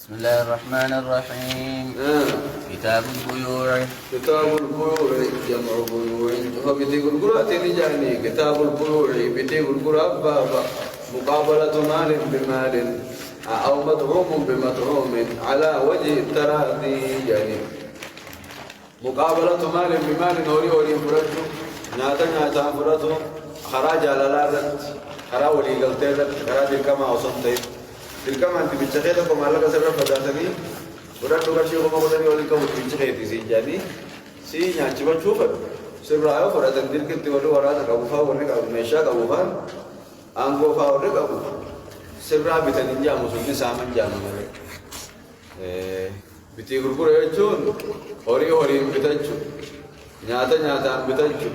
بسم الله الرحمن الرحيم. كتاب البيوع. كتاب البيوع جمع بيوع فبتي القرآن تنجاني كتاب البيوع بتي القرآن بابا مقابلة مال بمال أو مدعوم بمدعوم على وجه التراضي يعني مقابلة مال بمال هوري هوري فرجو ناتا فرجو خراج على لارت خرا ولي قلتلت خراج كما وصلت الكما أنت بتشخيطكم على كسر فتاتني ورد وكشي وما بدني ولي كم بتشخيطي سيجاني سي نانشي بشوفه سبرايو فرد تندير كنت ولي وراد كابوفا ولي كابو ميشا كابوفا أنغوفا ولي كابو سبرا بتنجا مسلمي سامن جانا مره بتي غرغر يجون هوري هوري بتاجو ناتا بتاجو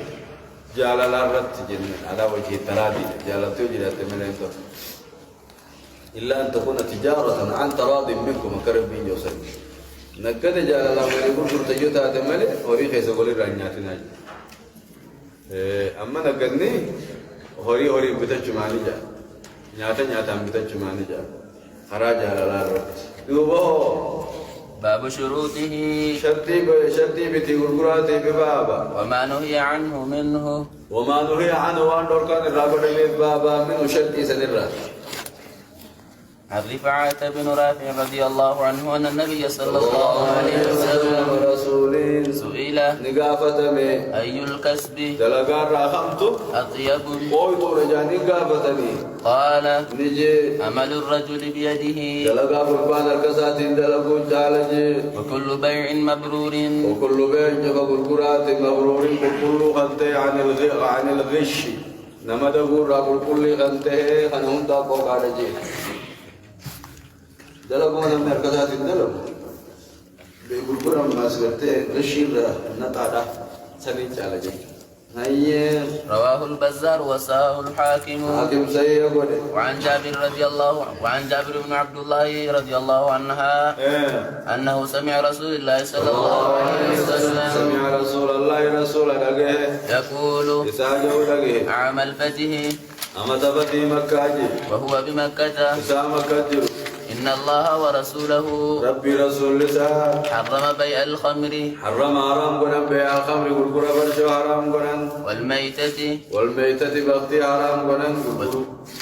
جالا لارت جن على وجه التراضي جالا توجد تملينتو إلا أن تكون تجارة عن تراض منكم كربين يوسف نكد جالا لا وليكون تجوتا تملي هوري خيس قولي رانياتنا أما نكدني هوري بتاجو مالي جا ناتا بتاجو مالي جا خراج على لارت دوبو باب شروطه. شرطي بتي غرغراتي ببابا وما نهي عنه منه. وما نهي عنه وان دوركان الرابط بابا منه شرطي سنرا. عن رفاعة بن رافع رضي الله عنه أن النبي صلى الله عليه وسلم سئل نقافة مي أي الكسب دلقار راخمت أطيب قوي رجاني قافتني قال نجي عمل الرجل بيده دلقا فربان الكسات دلقو جالجي وكل بيع مبرور وكل بيع جفا قرقرات مبرور وكل خنتي عن الغش نما دقور راقل كل خنتي خنهم تاقو قادجي دلقو من الكسات دلقو بقرقرام ماسكتي غشير نطادا سنين جالجي هيا رواه البزار وساه الحاكم. حاكم سيئ وعن جابر بن عبد الله رضي الله عنها أنه سمع رسول الله صلى الله عليه وسلم سمع رسول الله يقول عام الفتح أما تفتي مكة وهو بمكة مكة إن الله ورسوله ربي رسول لسا حرم بيع الخمر حرم حرام قرن بيع الخمر قرقرة برشو حرام قرن والميتة بغتي حرام قرن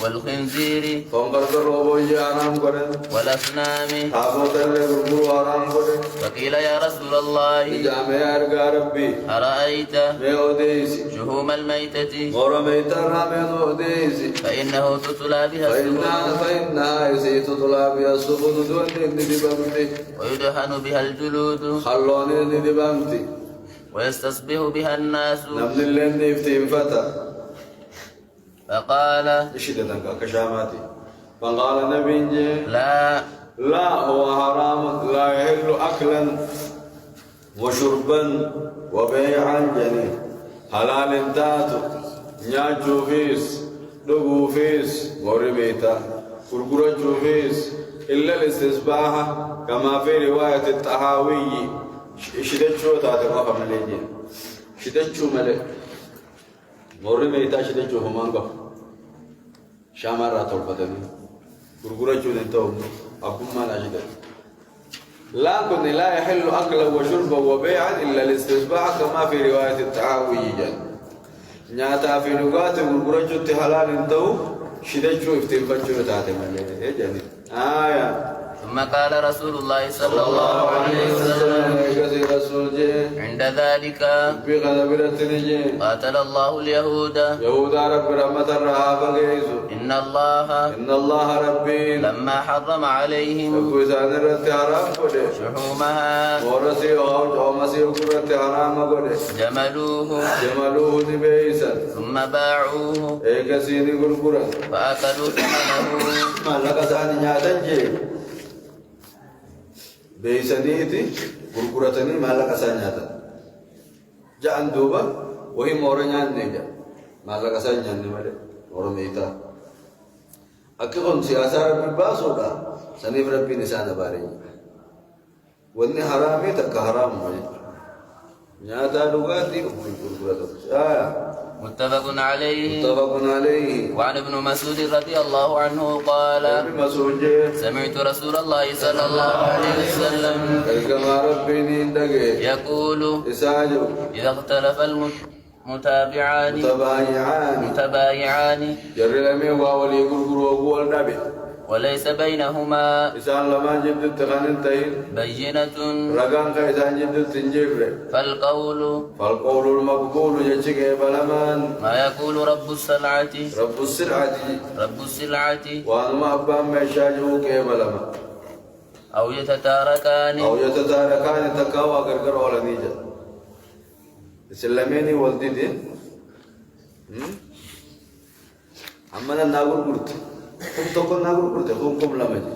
والخنزير فانقرقر روبوي حرام قرن والأصنام حافظ اللي قرقرة حرام قرن فقيل يا رسول الله جامع أرقى ربي أرأيت ميوديسي شهوم الميتة غور ميتة رامي ميوديسي فإنه تطلى بها السفن فإنها يسي تطلع بها السفن دون ندبامتي ويدهن بها الجلود خلوني ندبامتي ويستصبح بها الناس. نمن اللي نفتي فتى فقال إشدة كشاماتي فقال النبي لا هو حرام لا يحل أكلا وشربا وبيعا جنين حلال تاتو نياجو فيس لغو فيس ورميتا قرقرة فيس إلا الاستصباح كما في رواية الطحاوي شدتشو تاتي ما فمليجي شدتشو ملك ورميتا شدتشو همانقف شامرات الفتني قرقرة ننتو أبو ما نجدت لكن لا يحل أكلا وشربا وبيعا إلا الاستصباح كما في رواية الطحاوي نياتا في نقاط قرقرة حلال انتو شدتشو افتنفتشو تاتي مليجي جاني ثم قال رسول الله صلى الله عليه وسلم عند ذلك قاتل الله اليهود إن الله ربي لما حرم عليهم شحومها جملوه ثم باعوه فأكلوا ثمنه بيسانيتي غرغرتني مالك اسانياتا جان دوبا وهي مورنيان نيجا مالك اسانيان نمره ورميتا اكيد سياسه ربي باسودا سنيف ربي نسان باري وني حرامي تك حرام نياتا لغاتي متفق عليه. متفق عليه. وعن ابن مسعود رضي الله عنه قال سمعت رسول الله صلى الله عليه وسلم يقول إذا اختلف المتبايعان وليس بينهما بينة فالقول ما يقول رب السلعة أو يتتاركان تكاوى غرغر ولا نيجا سلميني والدي أما ناقول قلت كم تكون ناقول قلت كم لما جي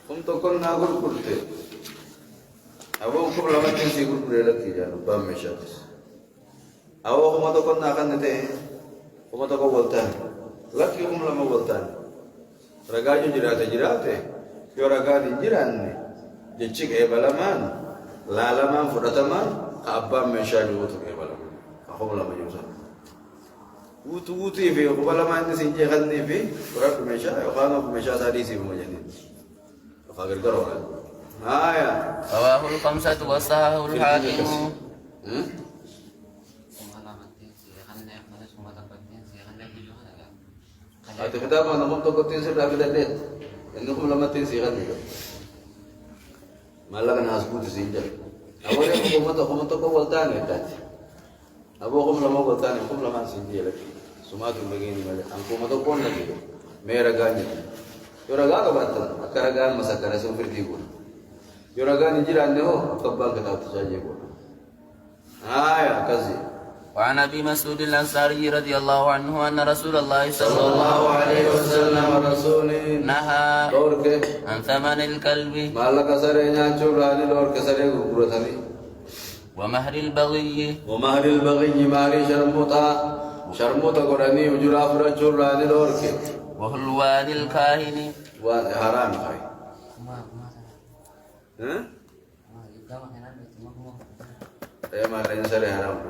كم تكون ناقول قلت أبو كم لما تنسي قلت لك يا بام مشاكس أبو كم تكون ناقن نته كم تكون ولتان لك كم لما ولتان رجاجو جراته يو رجاني جيراني جتشيك إبلامان لا لمان فرتمان أبام مشاكس وتو إبلامان أخو لما يوصل wutu ifi kubala mandi sinje khanni fi kurab mesha khana mesha sadisi mujani khagar karo aya رواه الخمسة وصححه الحاكم. Ate kita mana mau tokotin sudah kita lihat, ini aku melamatin sih kan itu, malah kan hasbut sinja. Awalnya aku mau toko waltan ya tadi, aku melama waltan, aku melaman sinja lagi. Semua tu begini macam, aku mau toko lagi, meraganya, yoraga kabatan, akaragan masa karena seperti itu. yoraga jiran ho kabang kita tu saja ko. Ya kasih. وعن ابي مسعود الانصاري رضي الله عنه ان رسول الله صلى الله عليه وسلم نهى عن ثمن الكلب ومهر البغي ماري شرموطا قراني وجرا فرجور راني لورك وحلوان الكاهن حرام خاي ما لين سره حرام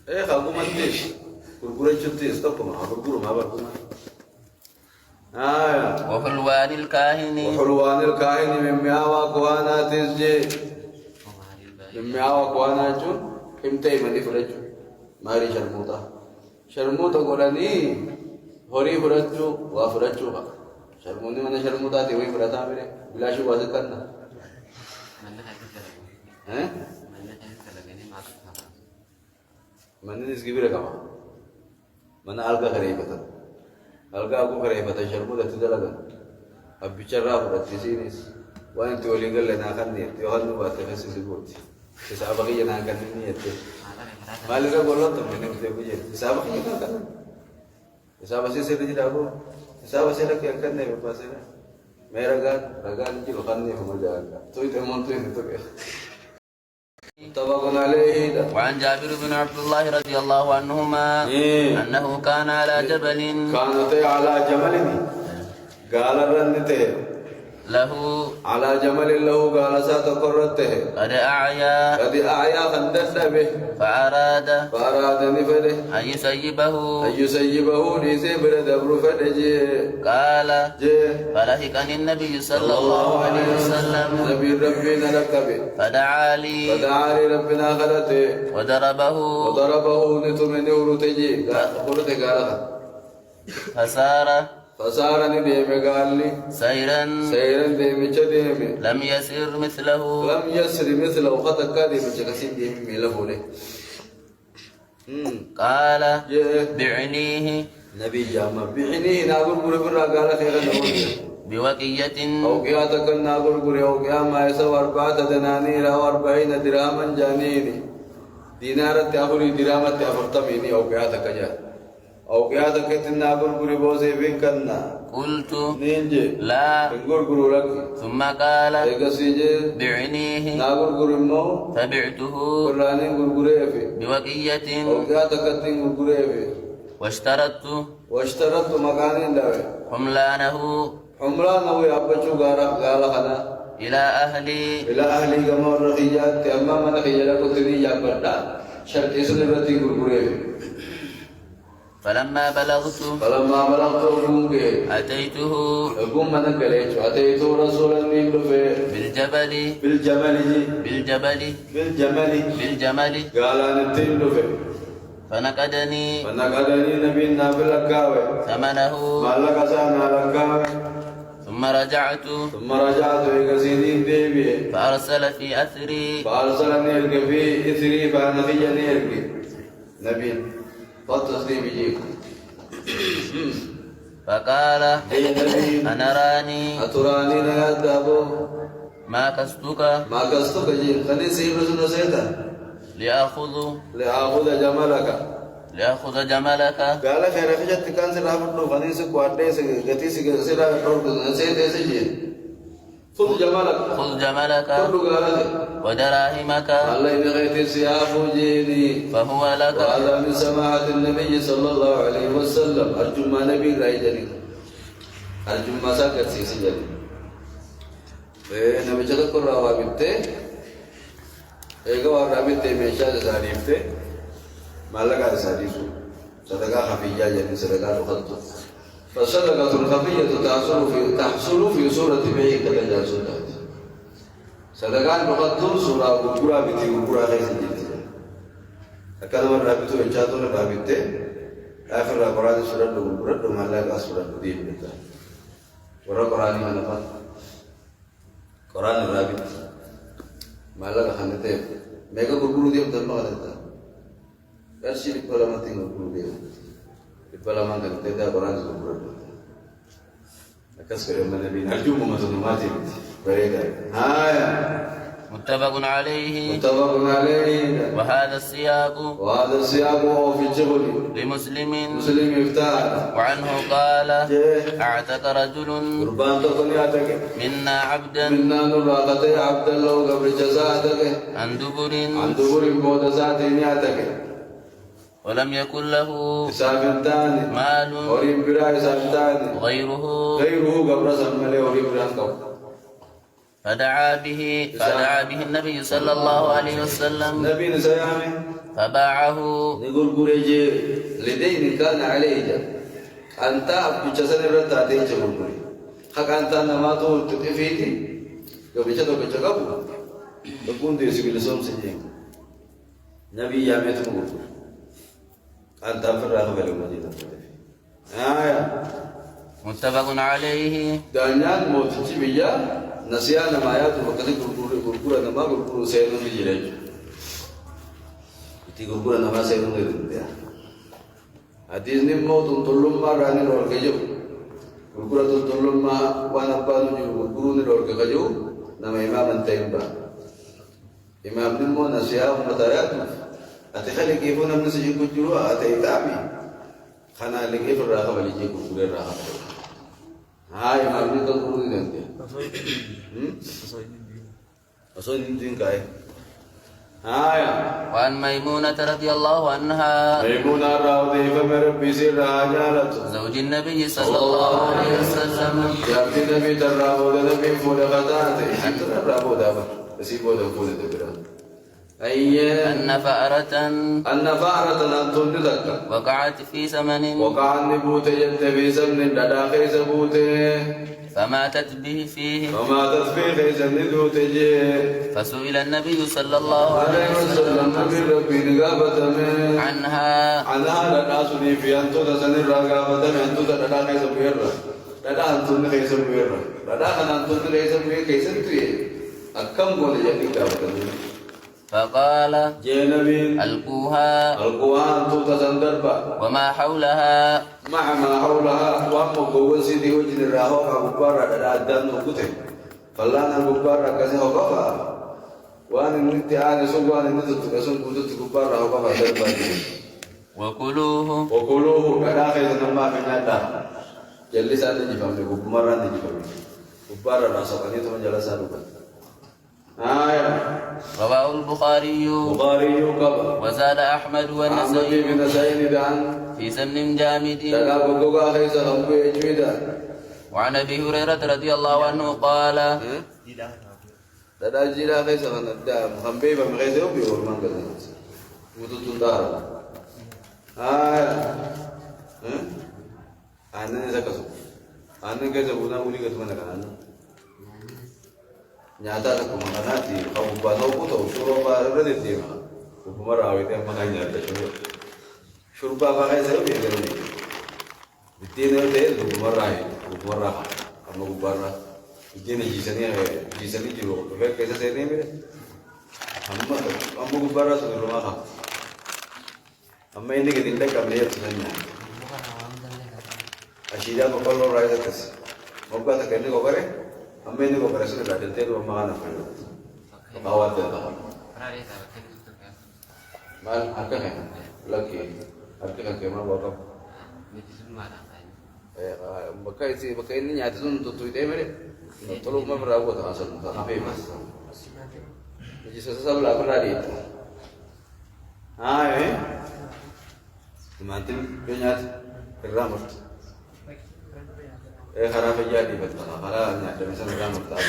kagumantis gurgura cutis to kuma gurguru ma barkuma wa hulwanil kahini mimmiawa kuana tisje mimmiawa kuana chun imtai mani furaju mari sharmuta golani hori furaju wa furaju ka sharmuni mana sharmuta te wai furata mere bilashu wazakanna mana nisgi bira kama mana alga kareebatan alga aku kareebatan sharmuda tidalagan ab bicara buat tisinis wa antu waligal lana khanni yohannu wa tafsisi buti sabaqi yana kan ni yette malira bolon to mene te buje sabaqi yana kan sabaqi se de dago sabaqi la ke kan ne pasena mera ragan ji khanni ho jaga to ite mon to ne to وعن جابر بن عبد الله رضي الله عنهما أنه كان على جبل قال رنته له على جمل له قال ساتقرته قد أعيا خندت به فأراد نفده أن يسيبه ليسبر دبر فدجي قال فلحقني النبي صلى الله عليه وسلم نبي ربنا لكبه فدعا لي ربنا خلته وضربه نتمني ورتجي قلت قال فسار نديم قال لي سيرا ديم ديم لم يسر مثله قد كادي بجكسين ديم ملفه له قال بعنيه نبي جامع بعنيه ناقول برا قال خيرا بوقية أو قياتك ناقول برا أو قياما يسوى 4 دنانير أو 40 دراما جانيني دينارة تأخذي دراما تأخذتميني أو قياتك جاء أو قيادة كتنا غرغري بوزي بينكنا قلت نينجي لا غرغرو لك ثم قال ايغسيجي بعنيه ناغرغري مو فبعته قراني غرغري في بوقية أو قيادة كتن غرغري في واشترطت مكانين داوي حملانه يابچو غارا غالا خنا إلى أهلي إلى أهلي كما الرخيات أما من خيالك تدي يا بردا شرط سنرتي غرغره فلما بلغت أقوم أتيته من قلت أتيت رسولا من بالجبل بالجمل قال أنا تندفع فنقدني نبينا باللقاوة ثمنه ما لك سانا لقاوة ثم رجعت إلى سيدين ديبي فأرسل في أثري فأرسلني إلك في إثري فأنخيني إلك نبي فتصدي بجيك فقال أي نبي أنراني أتراني نيادابو ما كستك جيل خلي سيبرسل سيدا لأخذ جملك قال خير خجت كان سرافت لو خني سكواتي سغتي سغسرا دور سيد سجين خذ جملك ودراهمك الله يغيث سيافو جيني فهو لك وهذا من سماحة النبي صلى الله عليه وسلم أرجو ما نبي رأي جري أرجو ما ساكت سيسي جري نبي جدا كل روابطه إيقوا رابطه ميشا جسانيفته مالك سادسو صدقة خفية جري صدقة خطة فصدقة خفية تحصل في سورة بيع كتجاسدات صدقة خطة سورة غرغرة بيتي غرغرة خيس جري أكاد من رابطه إنشاء رابطه آخر قرآن سورة غرغرة مالك سورة بديل بيتا ورا قرآن ما نفعل Quran Rabi malah khanete mega guru dia betul banget itu kasih di dalam hati guru dia di dalam hati kita Quran guru akas kerana Nabi Nabi Muhammad mati mereka متفق عليه وهذا السياق في الجبل لمسلم يفتح وعنه قال اعتق رجل منا عبدا عبد الله قبل جزاتك عن دبر بود ذاتين يعتك ولم يكن له مال غيره قبل سمله وريم برا فدعا به النبي صلى الله عليه وسلم نبي سيامي فباعه نقول قريجي لدين كان عليه أنت بجسد الرتا تيجي قريجي حق أنت نماتو تتفيتي قبل جدو بجكابو تكون دي سبيل سوم سجين نبي يامي تمقل أنت فرح بلو مجيدا متفق عليه دانيان موت جبيا نسيان ما يات وكذا غرغره نما غرغره سينو بيجيرج تي غرغره نما سينو غيرنده حديث نموت تلوم ما راني رول كجو غرغره تلوم ما وانا بالو غرغره رول كجو نما امام انتيمبا امام نمو نسيا ومتايات اتخلي كيف نمسجي كجو اتي تامي خنا لك كيف الراحه وليجي غرغره راحه هاي ما بيجي غرغره دنده أصلين دين كاي وعن ميمونة رضي الله عنها ميمونة راضي فمربي سر عجالة زوج النبي صلى الله عليه وسلم يأتي النبي ترابو النبي فول غداته ترابو دابا يسيبو دفول دبرا أن فأرة أنتم لذلك وقعت في سمن وقع النبوت يد في سمن لداخل سبوته فماتت فيه خيز الندو تجي فسئل النبي صلى الله عليه وسلم عنها لناسني في أنتو تسن الرقابة من أنتو تداخل سبويرا أنتو خيز سبويرا أنتو خيز سبويرا كيس انتوي أكم قول يدي كابتا فقال ألقوها أنتو تسندربا وما حولها مع ما حولها وأما قوة سيدي وجن الراهو كبارة الأدام نكته فلانا كبارة كسي هقفا وأنا نتي أنا سوق وأنا نتت كسون كنت كبارة هقفا دربا وكلوه كداخل نما كنياتا جلس أنا جفامي كبارة نجفامي كبارة راسوكاني تمن جلسان رواه البخاري وزاد أحمد والنسائي في سمن جامد. وعن أبي هريرة رضي الله عنه قال Dada jira kaisa kan da hambe ba mai kaisa yobi or man kaza mutu tundara anan ne saka su anan kaisa buna uli ka tumana kan nyata da kuma kanati kamu ba no puto shuro ba rade tema kuma rawi te maganya da shuro ba ba kaisa yobi kan ne bitine te kuma rai kuma ra kamu gubara Ini jisani jiro, kayak saya ini, amma gubara sudah rumah kah? Amma ini kita tidak kami lihat sebenarnya. Asyik apa kalau raya terus, mau kata kini kau kare, amma ini kau kare sudah ada telu makan apa? Bawa dia tahu. Mal, apa kan? Lagi, apa kan kemana bawa? Maka ini nyata tuh itu mere. Tolong mau berapa tuh asal sampai mas. Jadi sesuatu lah pernah di itu. Mantin penyat keramut. Harap jadi betul. Kalau nyata misalnya keramut tak.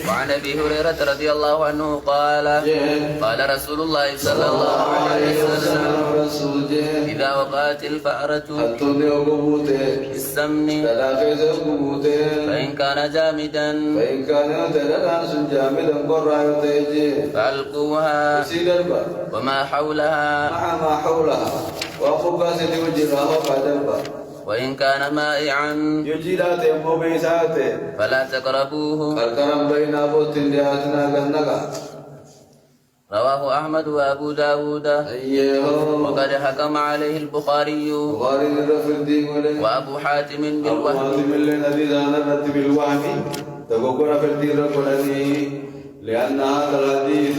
وعن ابي هريره رضي الله عنه قال قال رسول الله صلى الله عليه وسلم اذا وقعت الفأرة في السمن فان كان جامدا فألقوها وما حولها وإن كان مائعا فلا تقربوه رواه أحمد وأبو داود وقد حكم عليه البخاري وأبو حاتم بالوهم لأن هذا الحديث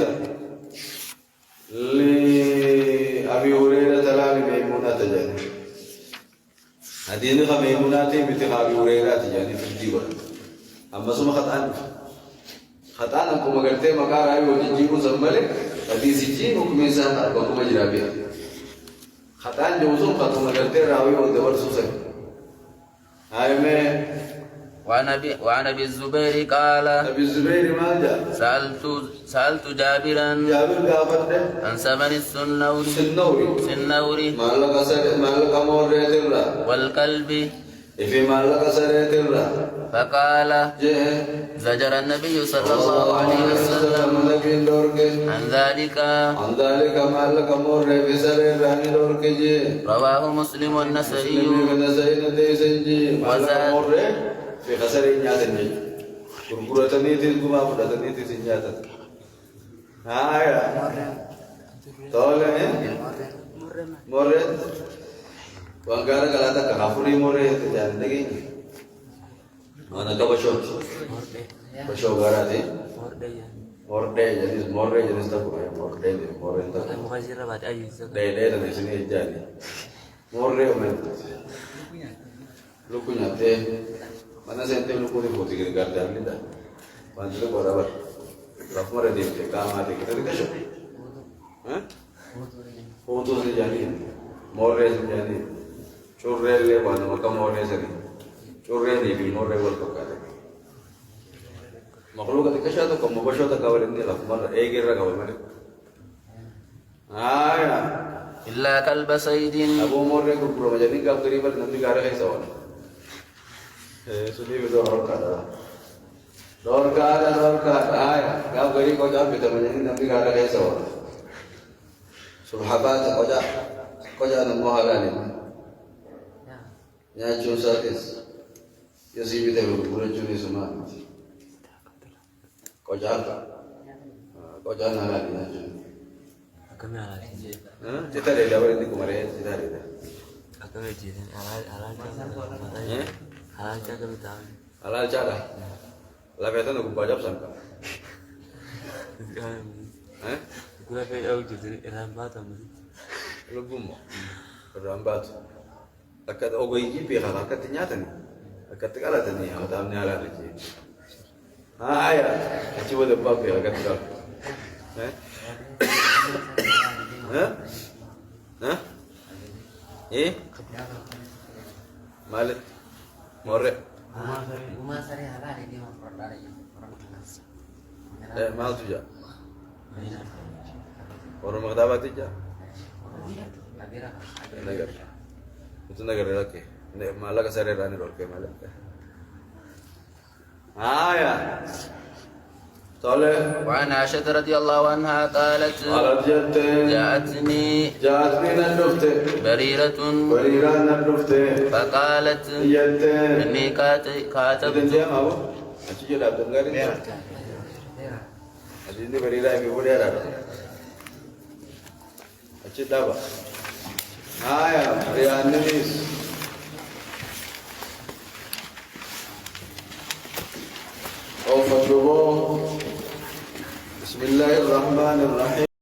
لأبي هريرة لا لميمونة جانب هذه ميمونة بتخابي هريرة جانب في الجبل أما سمع خطأنا كم قلت ما كان أيوة وجيبوا زملة هذه سجين وكميسان أربعة مجرابيا خطأنا جوزهم خطأ ما قلت راوي ودور سوسة هاي ما وعن ابي الزبير قال ابي الزبير ما جاء سألت جابرا عن ثمن السنور والكلب فقال زجر النبي صلى الله عليه وسلم عن ذلك رواه مسلم والنسائي وزاد في خسر نيات النيل كركرة نيتي كما بدأت نيتي سنيات هاي تولى مرد وانكار كلاتا كافوري مرد تجان لagi mana kabashot bashot garate morde jadi tak morde tak deh dari sini jadi morde lu punya teh mana sente lu punya foto di gardan ni dah bantu berabar rafmar di kamar di kita dikasih foto sih jadi more jadi curre le mana makam more sini curre di more wal pakade makhluk dikasih tu kamu basho tak kawal ini rafmar egir kawal mana إلا كلب صيد أبو more kurkuru jadi kau kiribat nanti gara kayak sawal sudah itu dorka ay kau gari kau jawab kita menyanyi nanti gak ada kayak sawah subhabat kau jangan muhalal ini nyacu satis ya sih kita berbulan curi semua kau jangan halal nyacu kita ada dapat ini kemarin kita ada halal cara labetan aku baca sangka Gula kayak aku jadi rambat amu. Lugum rambat akat ogo iki pi kala akat nyata ni akat kala tani ada amne ala lagi aya coba de papi akat kala malet more Uma sari halal ini memperoleh. ما تجا orang maktabat aja nagar itu nagar lagi ini malah kesadaran rani rol ke malah ya طالع وعن عائشة رضي الله عنها قالت على الجد جاءتني النفط بريرة النفط فقالت جد إني كاتبت dia mau aci je labdan garin aci ni barira ke boleh ada aci daba ya rianis بسم الله الرحمن الرحيم